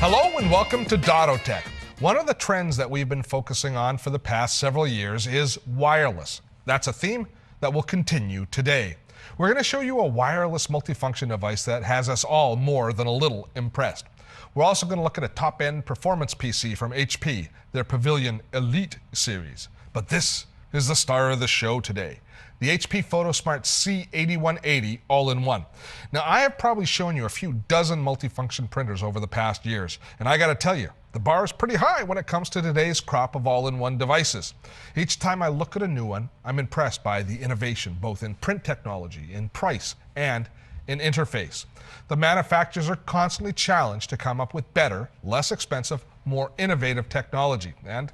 Hello and welcome to Dotto Tech. One of the trends that we've been focusing on for the past several years is wireless. That's a theme that will continue today. We're going to show you a wireless multifunction device that has us all more than a little impressed. We're also going to look at a top-end performance PC from HP, their Pavilion Elite series. But this is the star of the show today, the HP PhotoSmart C8180 all-in-one. Now, I have probably shown you a few dozen multifunction printers over the past years, and I got to tell you, the bar is pretty high when it comes to today's crop of all-in-one devices. Each time I look at a new one, I'm impressed by the innovation, both in print technology, in price, and in interface. The manufacturers are constantly challenged to come up with better, less expensive, more innovative technology, and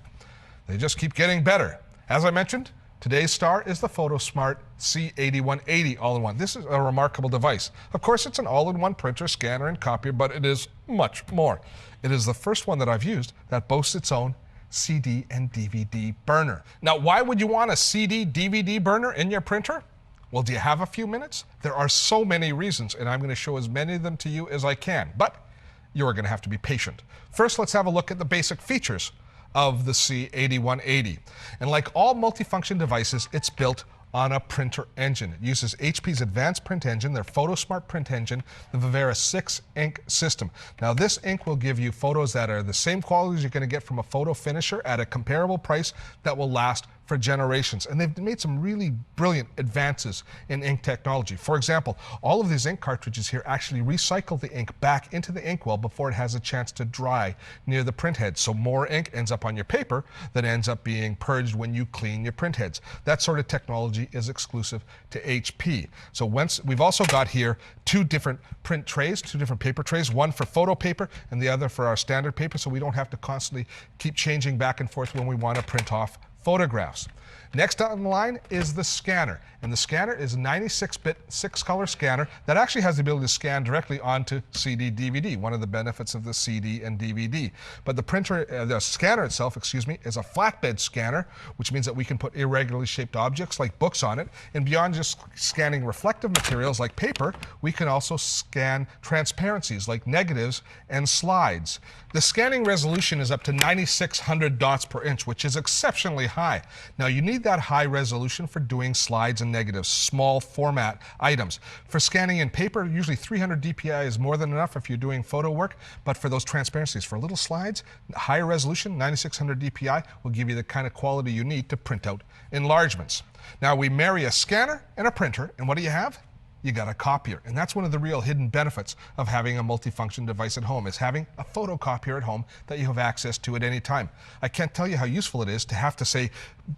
they just keep getting better. As I mentioned, today's star is the PhotoSmart C8180 all-in-one. This is a remarkable device. Of course, it's an all-in-one printer, scanner, and copier, but it is much more. It is the first one that I've used that boasts its own CD and DVD burner. Now, why would you want a CD, DVD burner in your printer? Well, do you have a few minutes? There are so many reasons, and I'm going to show as many of them to you as I can, but you're going to have to be patient. First, let's have a look at the basic features of the C8180. And like all multifunction devices, it's built on a printer engine. It uses HP's advanced print engine, their PhotoSmart print engine, the Vivera 6 ink system. Now, this ink will give you photos that are the same quality as you're going to get from a photo finisher at a comparable price that will last for generations. And they've made some really brilliant advances in ink technology. For example, all of these ink cartridges here actually recycle the ink back into the inkwell before it has a chance to dry near the print head. So more ink ends up on your paper than ends up being purged when you clean your print heads. That sort of technology is exclusive to HP. So we've also got here two different print trays, two different paper trays, one for photo paper and the other for our standard paper, so we don't have to constantly keep changing back and forth when we want to print off photographs. Next on the line is the scanner. And the scanner is a 96-bit 6-color scanner that actually has the ability to scan directly onto CD, DVD, one of the benefits of the CD and DVD. But the scanner itself, is a flatbed scanner, which means that we can put irregularly shaped objects like books on it. And beyond just scanning reflective materials like paper, we can also scan transparencies like negatives and slides. The scanning resolution is up to 9,600 dots per inch, which is exceptionally high. Now, you need that high resolution for doing slides and negatives, small format items. For scanning in paper, usually 300 dpi is more than enough if you're doing photo work, but for those transparencies, for little slides, higher resolution, 9600 dpi, will give you the kind of quality you need to print out enlargements. Now, we marry a scanner and a printer, and what do you have? You got a copier. And that's one of the real hidden benefits of having a multifunction device at home, is having a photocopier at home that you have access to at any time. I can't tell you how useful it is to have to, say,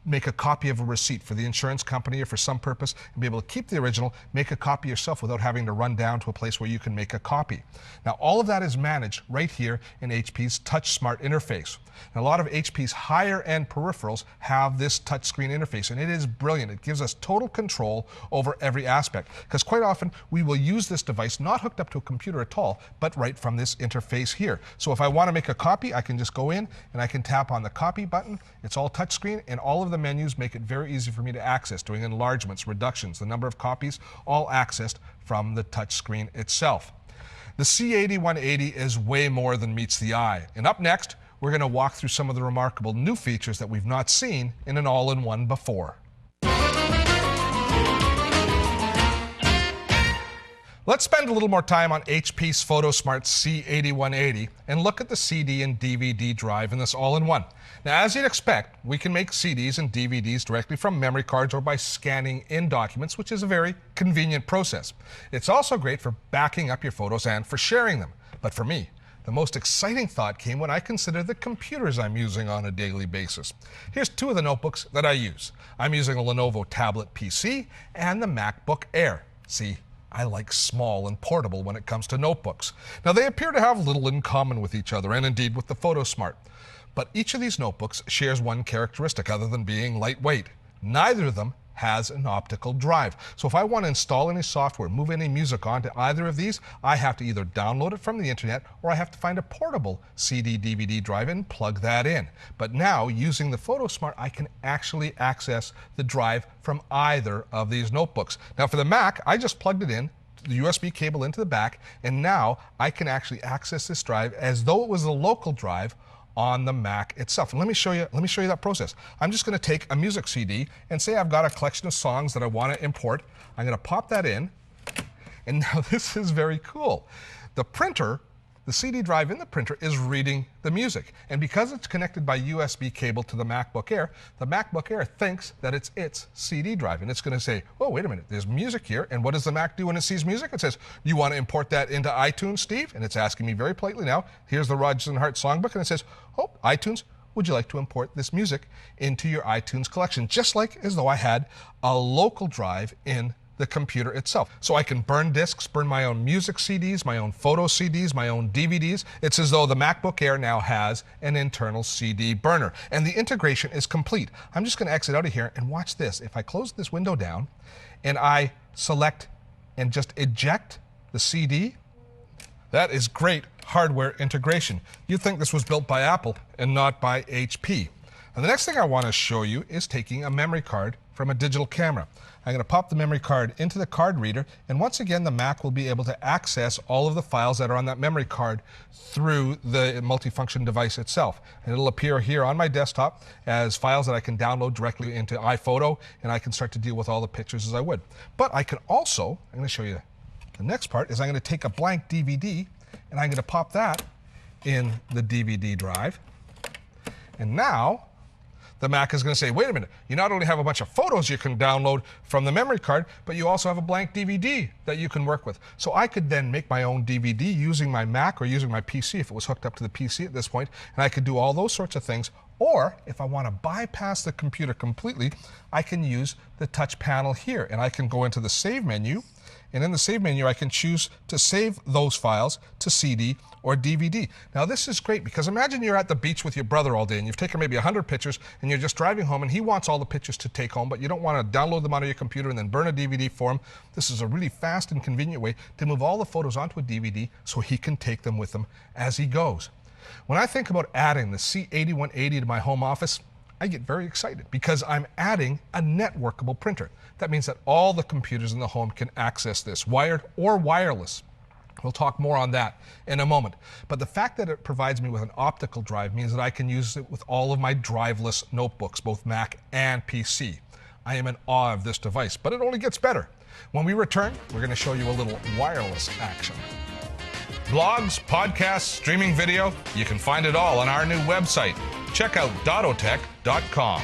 make a copy of a receipt for the insurance company or for some purpose and be able to keep the original, make a copy yourself without having to run down to a place where you can make a copy. Now, all of that is managed right here in HP's TouchSmart interface. And a lot of HP's higher-end peripherals have this touchscreen interface, and it is brilliant. It gives us total control over every aspect, because quite often we will use this device not hooked up to a computer at all, but right from this interface here. So if I want to make a copy, I can just go in and I can tap on the copy button. It's all touchscreen, and all of the menus make it very easy for me to access, doing enlargements, reductions, the number of copies, all accessed from the touchscreen itself. The C8180 is way more than meets the eye. And up next, we're going to walk through some of the remarkable new features that we've not seen in an all-in-one before. Let's spend a little more time on HP's PhotoSmart C8180 and look at the CD and DVD drive in this all-in-one. Now, as you'd expect, we can make CDs and DVDs directly from memory cards or by scanning in documents, which is a very convenient process. It's also great for backing up your photos and for sharing them. But for me, the most exciting thought came when I considered the computers I'm using on a daily basis. Here's two of the notebooks that I use. I'm using a Lenovo tablet PC and the MacBook Air. See, I like small and portable when it comes to notebooks. Now, they appear to have little in common with each other, and indeed with the PhotoSmart. But each of these notebooks shares one characteristic other than being lightweight. Neither of them has an optical drive. So if I want to install any software, move any music onto either of these, I have to either download it from the internet or I have to find a portable CD, DVD drive and plug that in. But now, using the PhotoSmart, I can actually access the drive from either of these notebooks. Now for the Mac, I just plugged it in the USB cable into the back, and now I can actually access this drive as though it was a local drive on the Mac itself. And let me show you that process. I'm just going to take a music CD and say I've got a collection of songs that I want to import. I'm going to pop that in, and now this is very cool. The printer, the CD drive in the printer is reading the music. And because it's connected by USB cable to the MacBook Air thinks that it's its CD drive. And it's going to say, oh, wait a minute, there's music here. And what does the Mac do when it sees music? It says, you want to import that into iTunes, Steve? And it's asking me very politely now, here's the Rodgers and Hart songbook. And it says, oh, iTunes, would you like to import this music into your iTunes collection? Just like as though I had a local drive in the computer itself. So I can burn discs, burn my own music CDs, my own photo CDs, my own DVDs. It's as though the MacBook Air now has an internal CD burner. And the integration is complete. I'm just going to exit out of here and watch this. If I close this window down and I select and just eject the CD, that is great hardware integration. You'd think this was built by Apple and not by HP. And the next thing I want to show you is taking a memory card from a digital camera. I'm going to pop the memory card into the card reader, and once again the Mac will be able to access all of the files that are on that memory card through the multifunction device itself. And it'll appear here on my desktop as files that I can download directly into iPhoto, and I can start to deal with all the pictures as I would. But I can also, I'm going to show you the next part, is I'm going to take a blank DVD and I'm going to pop that in the DVD drive. And now the Mac is going to say, wait a minute, you not only have a bunch of photos you can download from the memory card, but you also have a blank DVD that you can work with. So I could then make my own DVD using my Mac or using my PC if it was hooked up to the PC at this point, and I could do all those sorts of things. Or if I want to bypass the computer completely, I can use the touch panel here, and I can go into the Save menu, and in the Save menu I can choose to save those files to CD or DVD. Now this is great because imagine you're at the beach with your brother all day and you've taken maybe 100 pictures and you're just driving home and he wants all the pictures to take home, but you don't want to download them onto your computer and then burn a DVD for him. This is a really fast and convenient way to move all the photos onto a DVD so he can take them with him as he goes. When I think about adding the C8180 to my home office, I get very excited because I'm adding a networkable printer. That means that all the computers in the home can access this, wired or wireless. We'll talk more on that in a moment. But the fact that it provides me with an optical drive means that I can use it with all of my driveless notebooks, both Mac and PC. I am in awe of this device, but it only gets better. When we return, we're going to show you a little wireless action. Blogs, podcasts, streaming video, you can find it all on our new website. Check out dottotech.com.